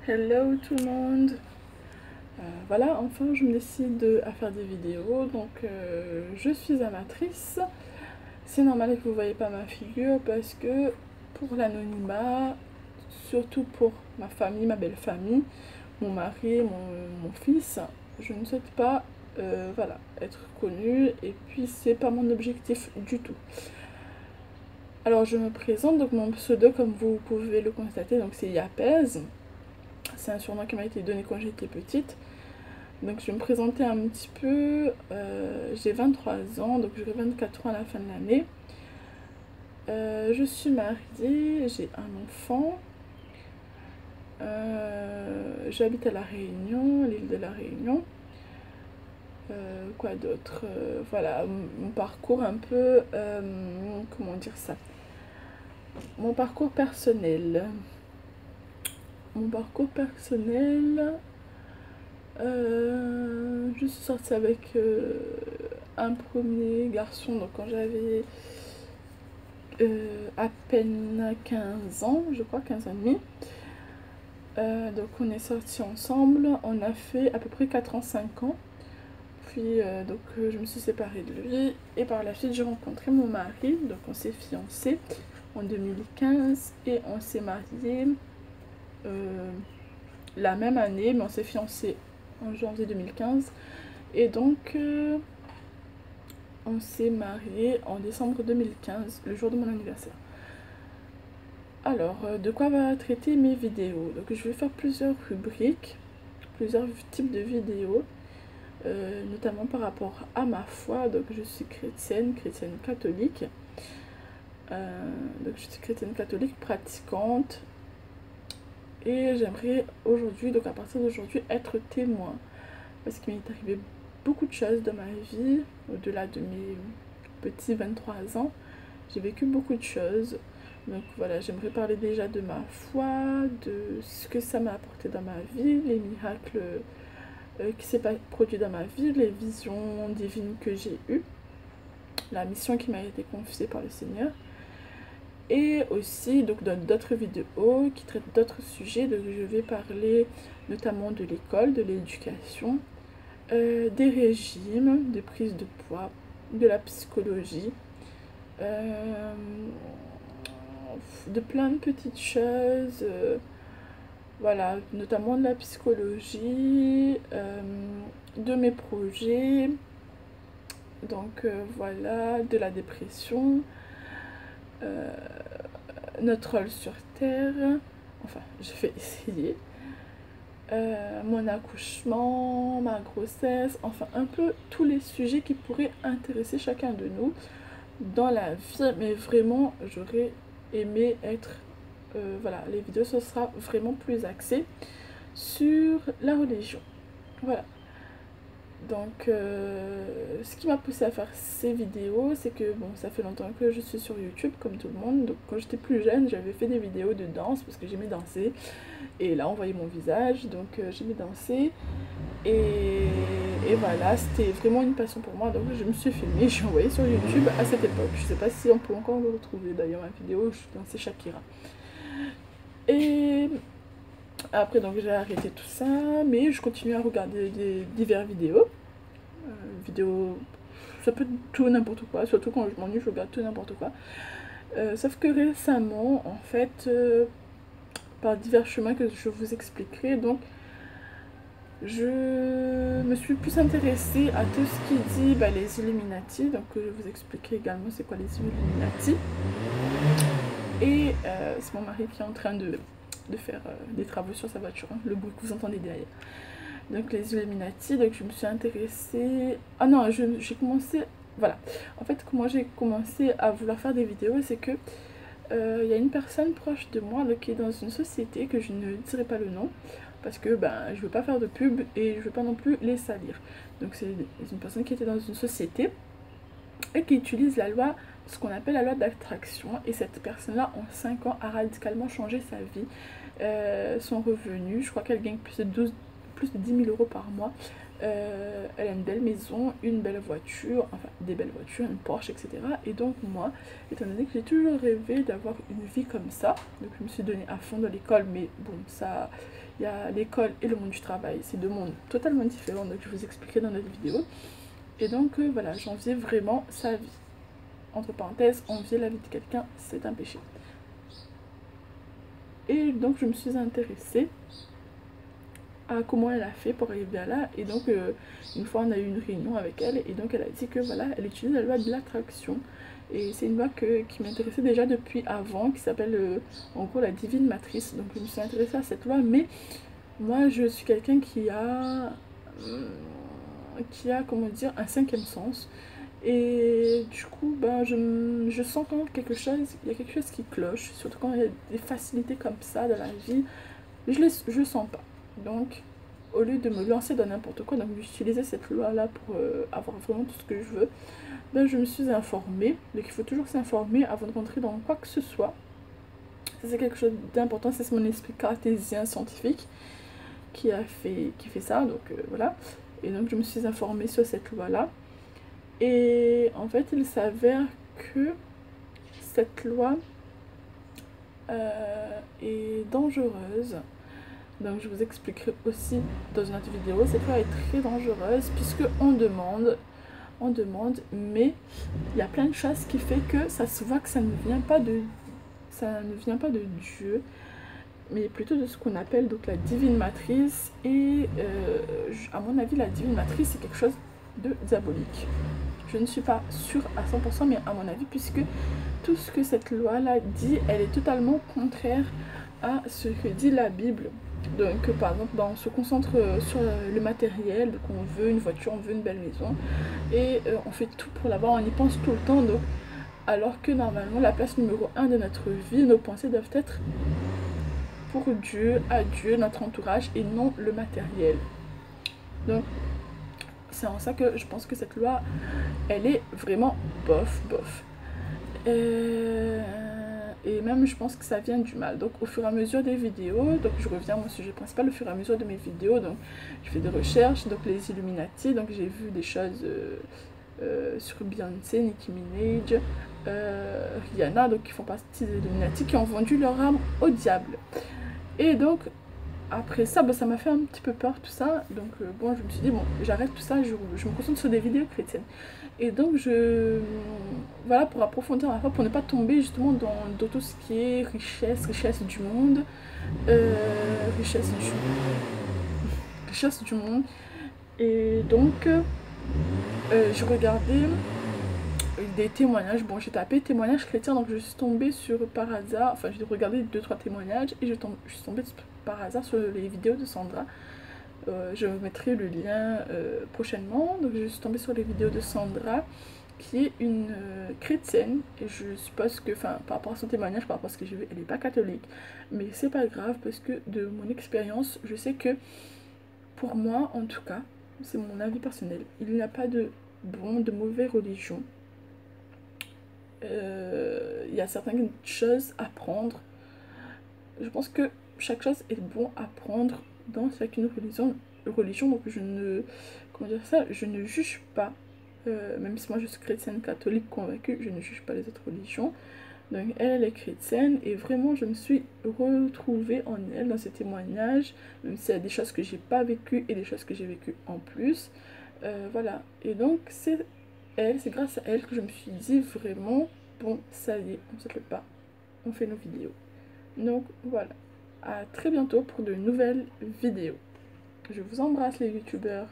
Hello tout le monde. Voilà, enfin je me décide à faire des vidéos, donc je suis amatrice. C'est normal que vous ne voyez pas ma figure parce que pour l'anonymat, surtout pour ma famille, ma belle famille, mon mari, mon fils, je ne souhaite pas voilà, être connue et puis c'est pas mon objectif du tout. Alors je me présente, donc mon pseudo comme vous pouvez le constater, donc c'est Yapez. C'est un surnom qui m'a été donné quand j'étais petite. Donc je vais me présenter un petit peu. J'ai 23 ans, donc j'aurai 24 ans à la fin de l'année. Je suis mariée, j'ai un enfant. J'habite à La Réunion, l'île de La Réunion. Quoi d'autre? Voilà, mon parcours un peu... comment dire ça? Mon parcours personnel. Mon parcours personnel... je suis sortie avec un premier garçon donc quand j'avais à peine 15 ans, je crois 15 ans et demi. Donc on est sortis ensemble, on a fait à peu près 4 ans, 5 ans. Puis je me suis séparée de lui et par la suite j'ai rencontré mon mari, donc on s'est fiancés en 2015 et on s'est mariés la même année, mais on s'est fiancés en janvier 2015 et donc on s'est mariés en décembre 2015, le jour de mon anniversaire. Alors, de quoi va traiter mes vidéos? Donc je vais faire plusieurs rubriques, plusieurs types de vidéos, notamment par rapport à ma foi. Donc je suis chrétienne catholique. Donc je suis chrétienne catholique pratiquante. Et j'aimerais aujourd'hui, donc à partir d'aujourd'hui, être témoin. Parce qu'il m'est arrivé beaucoup de choses dans ma vie, au-delà de mes petits 23 ans. J'ai vécu beaucoup de choses. Donc voilà, j'aimerais parler déjà de ma foi, de ce que ça m'a apporté dans ma vie, les miracles qui s'est produit dans ma vie, les visions divines que j'ai eues, la mission qui m'a été confiée par le Seigneur. Et aussi donc dans d'autres vidéos qui traitent d'autres sujets. Donc je vais parler notamment de l'école, de l'éducation, des régimes, des prises de poids, de la psychologie, de plein de petites choses, voilà, notamment de la psychologie, de mes projets, donc voilà, de la dépression, notre rôle sur Terre, enfin je vais essayer, mon accouchement, ma grossesse, enfin un peu tous les sujets qui pourraient intéresser chacun de nous dans la vie, mais vraiment j'aurais aimé être voilà, les vidéos ce sera vraiment plus axé sur la religion, voilà. Donc ce qui m'a poussé à faire ces vidéos, c'est que bon, ça fait longtemps que je suis sur YouTube comme tout le monde. Donc quand j'étais plus jeune, j'avais fait des vidéos de danse parce que j'aimais danser, et là on voyait mon visage, donc j'aimais danser. Et voilà, c'était vraiment une passion pour moi, donc je me suis filmée, j'ai envoyé sur YouTube à cette époque. Je sais pas si on peut encore le retrouver d'ailleurs, ma vidéo où je dansais Shakira. Et après donc j'ai arrêté tout ça, mais je continue à regarder des diverses vidéos. Ça peut être tout n'importe quoi, surtout quand je m'ennuie je regarde tout n'importe quoi. Sauf que récemment, en fait, par divers chemins que je vous expliquerai, donc je me suis plus intéressée à tout ce qui dit les Illuminati, donc je vous expliquerai également c'est quoi les Illuminati. Et c'est mon mari qui est en train de faire des travaux sur sa voiture, hein, le bruit que vous entendez derrière. Donc les Illuminati, donc je me suis intéressée... Ah non, j'ai commencé... Voilà. En fait, comment j'ai commencé à vouloir faire des vidéos, c'est que y a une personne proche de moi qui est dans une société que je ne dirai pas le nom, parce que je veux pas faire de pub et je veux pas non plus les salir. Donc c'est une personne qui était dans une société et qui utilise la loi, ce qu'on appelle la loi d'attraction, et cette personne-là en 5 ans a radicalement changé sa vie, son revenu. Je crois qu'elle gagne plus de 10 000 € par mois. Elle a une belle maison, une belle voiture, enfin des belles voitures, une Porsche, etc. Et donc moi, étant donné que j'ai toujours rêvé d'avoir une vie comme ça, donc je me suis donnée à fond dans l'école, mais bon, ça, il y a l'école et le monde du travail, c'est deux mondes totalement différents, donc je vous expliquerai dans notre vidéo. Et donc voilà, j'enviais vraiment sa vie. Entre parenthèses, envier la vie de quelqu'un, c'est un péché. Et donc je me suis intéressée à comment elle a fait pour arriver à là. Et donc une fois on a eu une réunion avec elle, et donc elle a dit que voilà, elle utilise la loi de l'attraction. Et c'est une loi qui m'intéressait déjà depuis avant, qui s'appelle en gros la divine matrice. Donc je me suis intéressée à cette loi, mais moi je suis quelqu'un qui a comment dire un cinquième sens. Et du coup, ben, je sens quand même quelque chose, il y a quelque chose qui cloche, surtout quand il y a des facilités comme ça dans la vie, je sens pas. Donc, au lieu de me lancer dans n'importe quoi, donc d'utiliser cette loi-là pour avoir vraiment tout ce que je veux, ben, je me suis informée. Donc, il faut toujours s'informer avant de rentrer dans quoi que ce soit. Ça, c'est quelque chose d'important, c'est mon esprit cartésien scientifique qui fait ça, donc voilà. Et donc, je me suis informée sur cette loi-là. Et en fait, il s'avère que cette loi est dangereuse. Donc je vous expliquerai aussi dans une autre vidéo. Cette loi est très dangereuse puisque on demande, mais il y a plein de choses qui fait que ça se voit que ça ne vient pas de Dieu, mais plutôt de ce qu'on appelle donc la divine matrice. Et à mon avis, la divine matrice c'est quelque chose de diabolique. Je ne suis pas sûre à 100%, mais à mon avis, puisque tout ce que cette loi-là dit, elle est totalement contraire à ce que dit la Bible. Donc, par exemple, on se concentre sur le matériel, donc on veut une voiture, on veut une belle maison, et on fait tout pour l'avoir, on y pense tout le temps, donc, alors que normalement, la place numéro 1 de notre vie, nos pensées doivent être pour Dieu, à Dieu, notre entourage, et non le matériel. Donc, c'est en ça que je pense que cette loi, elle est vraiment bof. Et même je pense que ça vient du mal. Donc au fur et à mesure des vidéos, donc je reviens à mon sujet principal, au fur et à mesure de mes vidéos, donc je fais des recherches, donc les Illuminati, donc j'ai vu des choses sur Beyoncé, Nicki Minaj, Rihanna, donc qui font partie des Illuminati, qui ont vendu leur âme au diable. Et donc après ça, ça m'a fait un petit peu peur tout ça, donc bon, je me suis dit bon, j'arrête tout ça, je me concentre sur des vidéos chrétiennes. Et donc voilà, pour approfondir la foi, pour ne pas tomber justement dans tout ce qui est richesse du monde, richesse du monde. Et donc je regardais des témoignages. Bon, j'ai tapé témoignages chrétiens, donc je suis tombée par hasard, enfin j'ai regardé 2-3 témoignages et je suis tombée par hasard sur les vidéos de Sandra. Je vous mettrai le lien prochainement. Donc je suis tombée sur les vidéos de Sandra, qui est une chrétienne, et je suppose que, enfin, par rapport à son témoignage, par rapport à ce que j'ai vu, elle n'est pas catholique, mais c'est pas grave parce que de mon expérience, je sais que pour moi, en tout cas, c'est mon avis personnel, il n'y a pas de mauvaise religion. Il y a certaines choses à prendre. Je pense que chaque chose est bon à prendre dans chacune religion, donc je ne juge pas, même si moi je suis chrétienne catholique convaincue, je ne juge pas les autres religions. Donc elle est chrétienne et vraiment je me suis retrouvée en elle dans ses témoignages, même s'il y a des choses que j'ai pas vécues et des choses que j'ai vécues en plus. Voilà, et donc c'est grâce à elle que je me suis dit vraiment, bon ça y est, on se le pas, on fait nos vidéos. Donc voilà, à très bientôt pour de nouvelles vidéos. Je vous embrasse les youtubeurs.